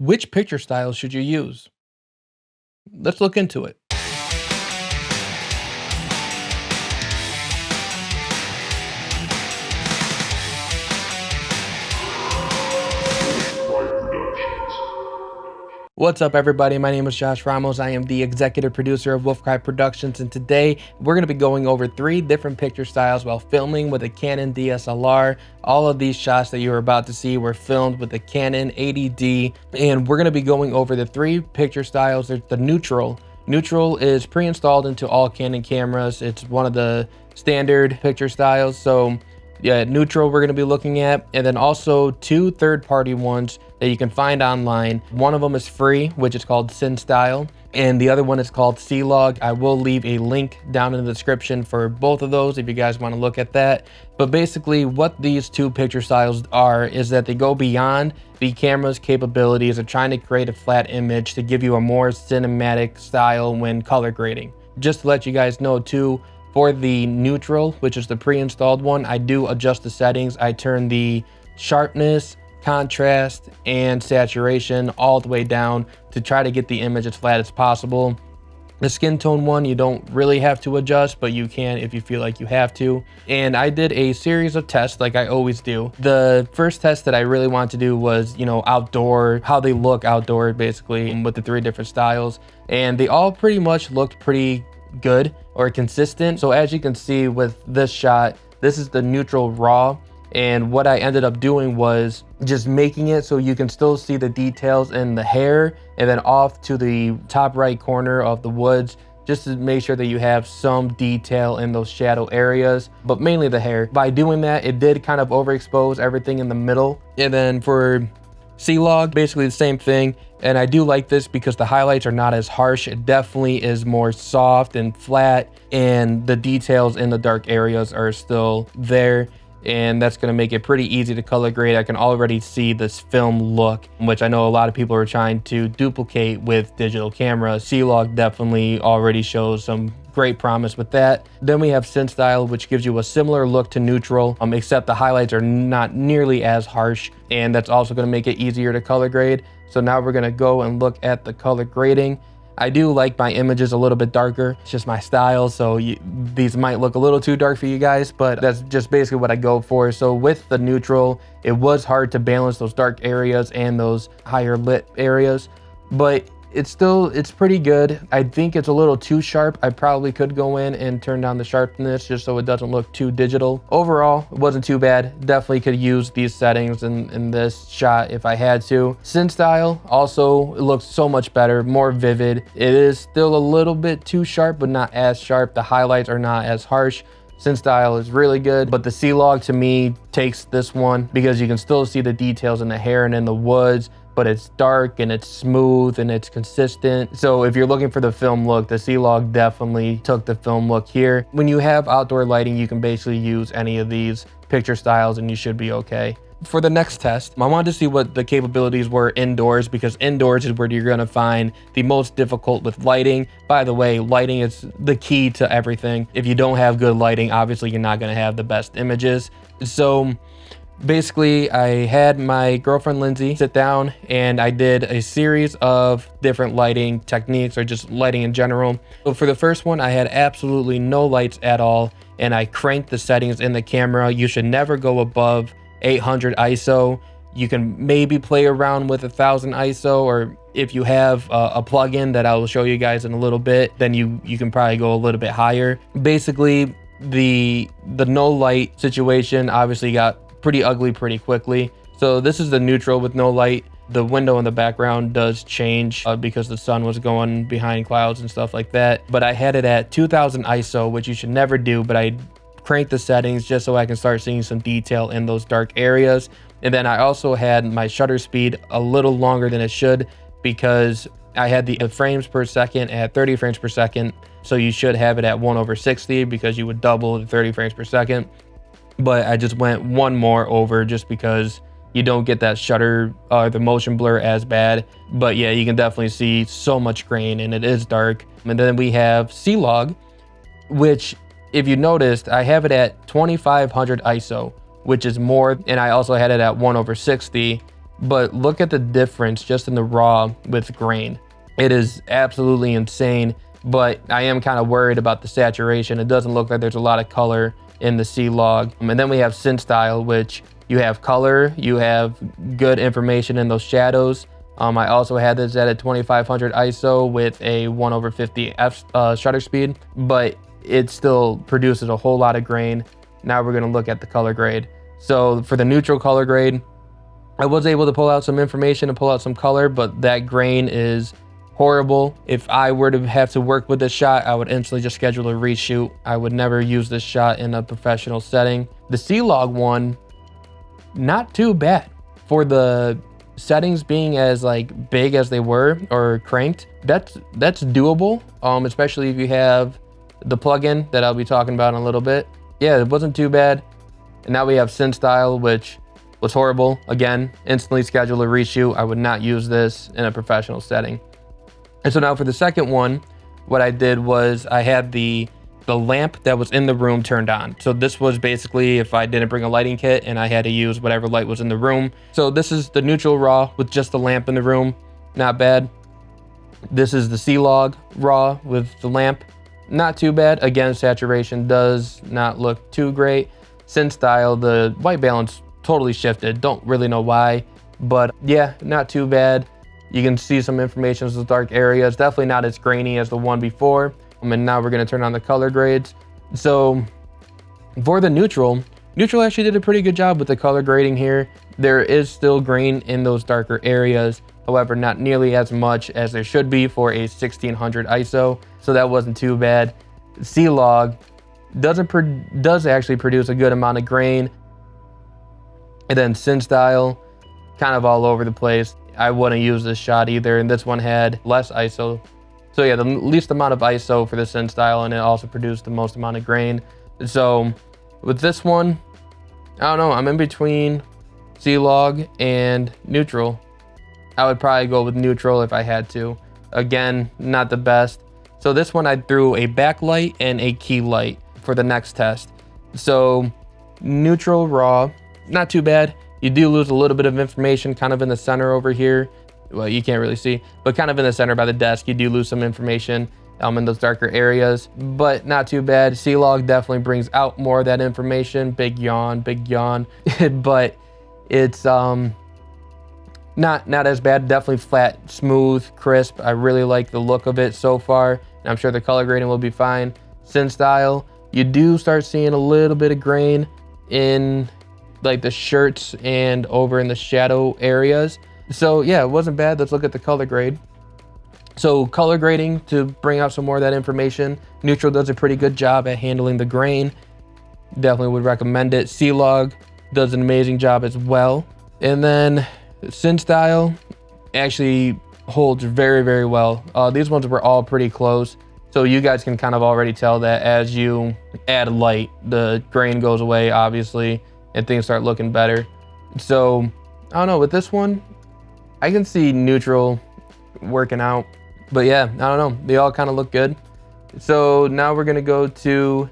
Which picture style should you use? Let's look into it. What's up, everybody? My name is Josh Ramos. I am the executive producer of Wolf Cry Productions, and today we're going to be going over 3 different picture styles while filming with a Canon DSLR. All of these shots that you're about to see were filmed with the Canon 80D, and we're going to be going over the 3 picture styles. There's the neutral. Neutral is pre-installed into all Canon cameras. It's one of the standard picture styles. So yeah, neutral we're going to be looking at, and then also 2 third-party ones that you can find online. One of them is free, which is called CineStyle, and the other one is called C-Log. I will leave a link down in the description for both of those if you guys want to look at that. But basically what these 2 picture styles are is that they go beyond the camera's capabilities of trying to create a flat image to give you a more cinematic style when color grading. Just to let you guys know too, for the neutral, which is the pre-installed one, I do adjust the settings. I turn the sharpness, contrast, and saturation all the way down to try to get the image as flat as possible. The skin tone one, you don't really have to adjust, but you can if you feel like you have to. And I did a series of tests like I always do. The first test that I really wanted to do was, outdoor, how they look outdoor, basically, with the 3 different styles. And they all pretty much looked pretty good or consistent. So as you can see with this shot, this is the neutral raw, and what I ended up doing was just making it so you can still see the details in the hair, and then off to the top right corner of the woods, just to make sure that you have some detail in those shadow areas, but mainly the hair. By doing that, it did kind of overexpose everything in the middle. And then for C-Log, basically the same thing. And I do like this because the highlights are not as harsh. It definitely is more soft and flat, and the details in the dark areas are still there. And that's going to make it pretty easy to color grade. I can already see this film look, which I know a lot of people are trying to duplicate with digital cameras. C-Log definitely already shows some great promise with that. Then we have CineStyle, which gives you a similar look to neutral, except the highlights are not nearly as harsh, and that's also going to make it easier to color grade. So now we're going to go and look at the color grading. I do like my images a little bit darker. It's just my style, so these might look a little too dark for you guys, but that's just basically what I go for. So with the neutral, it was hard to balance those dark areas and those higher lit areas, but it's pretty good. I think it's a little too sharp. I probably could go in and turn down the sharpness just so it doesn't look too digital. Overall, it wasn't too bad. Definitely could use these settings in this shot if I had to. CineStyle also looks so much better, more vivid. It is still a little bit too sharp, but not as sharp. The highlights are not as harsh. CineStyle is really good, but the C-Log to me takes this one because you can still see the details in the hair and in the woods, but it's dark and it's smooth and it's consistent. So if you're looking for the film look, the C-Log definitely took the film look here. When you have outdoor lighting, you can basically use any of these picture styles and you should be okay. For the next test, I wanted to see what the capabilities were indoors, because indoors is where you're going to find the most difficult with lighting. By the way, lighting is the key to everything. If you don't have good lighting, obviously you're not going to have the best images. So basically, I had my girlfriend Lindsay sit down and I did a series of different lighting techniques, or just lighting in general. So for the first one, I had absolutely no lights at all, and I cranked the settings in the camera. You should never go above 800 ISO. You can maybe play around with 1000 ISO, or if you have a plugin that I will show you guys in a little bit, then you can probably go a little bit higher. Basically, the no light situation obviously got pretty ugly pretty quickly. So this is the neutral with no light. The window in the background does change because the sun was going behind clouds and stuff like that. But I had it at 2000 ISO, which you should never do, but I cranked the settings just so I can start seeing some detail in those dark areas. And then I also had my shutter speed a little longer than it should, because I had the frames per second at 30 frames per second. So you should have it at 1/60 because you would double the 30 frames per second. But I just went one more over just because you don't get that shutter the motion blur as bad. But yeah, you can definitely see so much grain, and it is dark. And then we have C-Log, which, if you noticed, I have it at 2500 ISO, which is more, and I also had it at 1/60. but look at the difference just in the raw with grain. It is absolutely insane, but I am kind of worried about the saturation. It doesn't look like there's a lot of color in the C-Log. And then we have CineStyle, which you have color, you have good information in those shadows. I also had this at a 2500 ISO with a 1/50 f shutter speed, but it still produces a whole lot of grain. Now we're gonna look at the color grade. So for the neutral color grade, I was able to pull out some information and pull out some color, but that grain is horrible. If I were to have to work with this shot, I would instantly just schedule a reshoot. I would never use this shot in a professional setting. The C-Log one, not too bad. For the settings being as like big as they were or cranked, that's doable, especially if you have the plugin that I'll be talking about in a little bit. Yeah, it wasn't too bad. And now we have CineStyle, which was horrible. Again, instantly schedule a reshoot. I would not use this in a professional setting. And so now for the second one, what I did was I had the lamp that was in the room turned on. So this was basically if I didn't bring a lighting kit and I had to use whatever light was in the room. So this is the neutral raw with just the lamp in the room. Not bad. This is the C-Log raw with the lamp. Not too bad. Again, saturation does not look too great. CineStyle, the white balance totally shifted. Don't really know why, but yeah, not too bad. You can see some information in those dark areas. Definitely not as grainy as the one before. And now we're gonna turn on the color grades. So for the neutral actually did a pretty good job with the color grading here. There is still grain in those darker areas. However, not nearly as much as there should be for a 1600 ISO. So that wasn't too bad. C-Log does actually produce a good amount of grain. And then CineStyle, kind of all over the place. I wouldn't use this shot either. And this one had less ISO. So yeah, the least amount of ISO for the CineStyle, and it also produced the most amount of grain. So with this one, I don't know, I'm in between C-Log and neutral. I would probably go with neutral if I had to. Again, not the best. So this one I threw a backlight and a key light for the next test. So neutral raw, not too bad. You do lose a little bit of information kind of in the center over here. Well, you can't really see, but kind of in the center by the desk, you do lose some information in those darker areas, but not too bad. C-Log definitely brings out more of that information. Big yawn, but it's not as bad. Definitely flat, smooth, crisp. I really like the look of it so far, and I'm sure the color grading will be fine. CineStyle, you do start seeing a little bit of grain in like the shirts and over in the shadow areas. So yeah, it wasn't bad. Let's look at the color grade. So color grading, to bring out some more of that information, neutral does a pretty good job at handling the grain. Definitely would recommend it. C-Log does an amazing job as well. And then CineStyle actually holds very, very well. These ones were all pretty close. So you guys can kind of already tell that as you add light, the grain goes away, obviously, and things start looking better. So I don't know, with this one, I can see neutral working out, but yeah, I don't know. They all kind of look good. So now we're gonna go to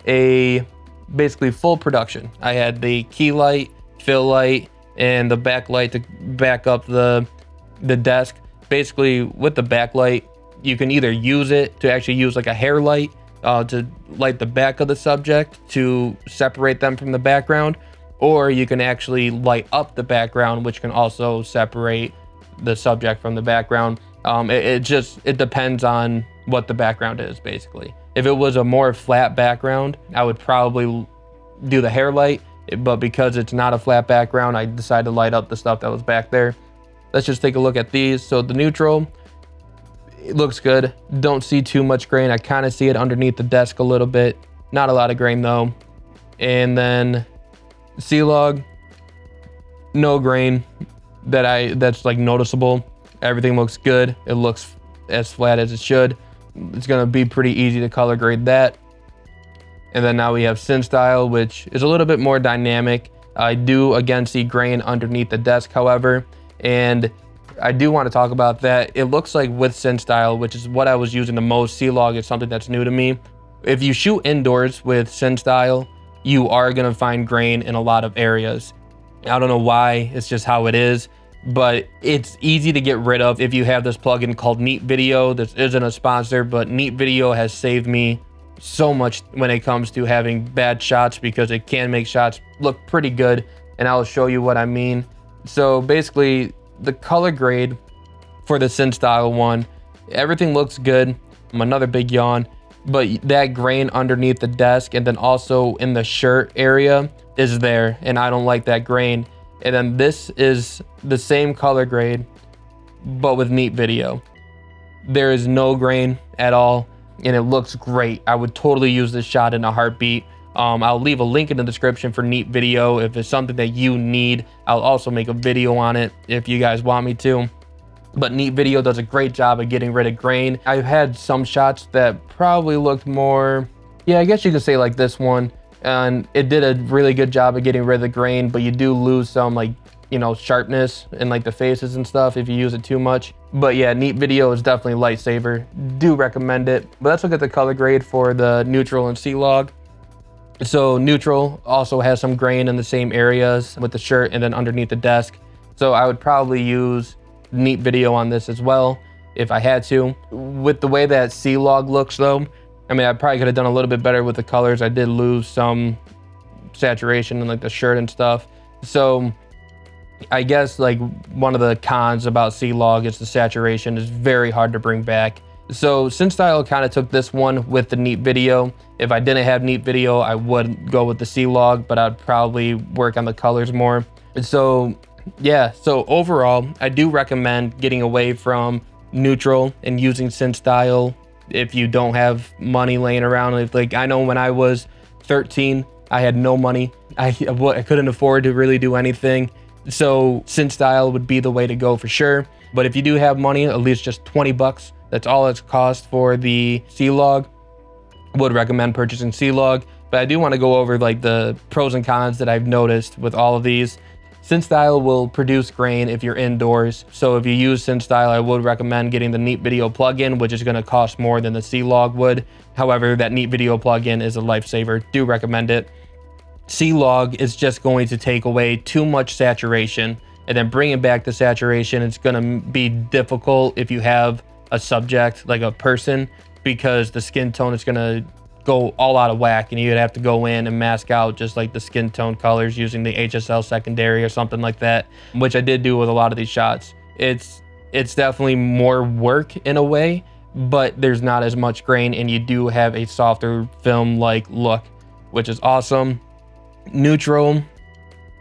a basically full production. I had the key light, fill light, and the backlight to back up the desk. Basically with the backlight, you can either use it to actually use like a hair light to light the back of the subject to separate them from the background, or you can actually light up the background, which can also separate the subject from the background. It depends on what the background is, basically. If it was a more flat background, I would probably do the hair light, but because it's not a flat background, I decided to light up the stuff that was back there. Let's just take a look at these. So the neutral, it looks good. Don't see too much grain. I kind of see it underneath the desk a little bit. Not a lot of grain though. And then C-Log, no grain that's like noticeable. Everything looks good. It looks as flat as it should. It's gonna be pretty easy to color grade that. And then now we have CineStyle, which is a little bit more dynamic. I do again see grain underneath the desk, however, and I do want to talk about that. It looks like with CineStyle, which is what I was using the most, C-Log is something that's new to me. If you shoot indoors with CineStyle, you are gonna find grain in a lot of areas. I don't know why, it's just how it is, but it's easy to get rid of if you have this plugin called Neat Video. This isn't a sponsor, but Neat Video has saved me so much when it comes to having bad shots, because it can make shots look pretty good, and I'll show you what I mean. So basically, the color grade for the CineStyle one, everything looks good. Another big yawn, but that grain underneath the desk and then also in the shirt area is there, and I don't like that grain. And then this is the same color grade but with Neat Video. There is no grain at all and it looks great. I would totally use this shot in a heartbeat. I'll leave a link in the description for Neat Video if it's something that you need. I'll also make a video on it if you guys want me to. But Neat Video does a great job of getting rid of grain. I've had some shots that probably looked more, yeah, I guess you could say like this one, and it did a really good job of getting rid of the grain, but you do lose some, like, you know, sharpness in like the faces and stuff if you use it too much. But yeah, Neat Video is definitely a lifesaver. Do recommend it. But let's look at the color grade for the neutral and C-Log. So neutral also has some grain in the same areas with the shirt and then underneath the desk. So I would probably use Neat Video on this as well if I had to. With the way that C-Log looks though, I mean, I probably could have done a little bit better with the colors. I did lose some saturation in like the shirt and stuff. So I guess like one of the cons about C-Log is the saturation is very hard to bring back. So CineStyle kind of took this one with the Neat Video. If I didn't have Neat Video, I would go with the C-Log, but I'd probably work on the colors more. So yeah, so overall, I do recommend getting away from neutral and using CineStyle if you don't have money laying around. If, like, I know when I was 13, I had no money. I couldn't afford to really do anything. So CineStyle would be the way to go for sure. But if you do have money, at least just 20 bucks, that's all it's cost for the C-Log. Would recommend purchasing C-Log. But I do want to go over like the pros and cons that I've noticed with all of these. CineStyle will produce grain if you're indoors. So if you use CineStyle, I would recommend getting the Neat Video plugin, which is going to cost more than the C-Log would. However, that Neat Video plugin is a lifesaver. Do recommend it. C-Log is just going to take away too much saturation, and then bringing back the saturation, it's going to be difficult if you have a subject like a person, because the skin tone is going to go all out of whack and you'd have to go in and mask out just like the skin tone colors using the HSL secondary or something like that, which I did do with a lot of these shots. It's definitely more work in a way, but there's not as much grain and you do have a softer film like look, which is awesome. Neutral,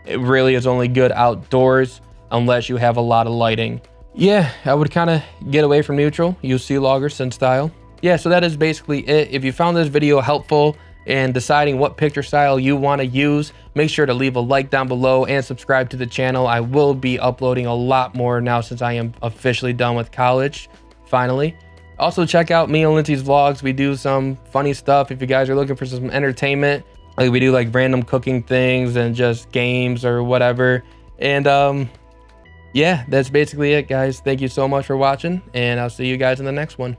it really is only good outdoors unless you have a lot of lighting. Yeah, I would kind of get away from neutral, use C-Log or CineStyle. Yeah, so that is basically it. If you found this video helpful in deciding what picture style you want to use, make sure to leave a like down below and subscribe to the channel. I will be uploading a lot more now since I am officially done with college, finally. Also, check out me and Lindsay's vlogs. We do some funny stuff if you guys are looking for some entertainment. Like, we do like random cooking things and just games or whatever. And yeah, that's basically it, guys. Thank you so much for watching, and I'll see you guys in the next one.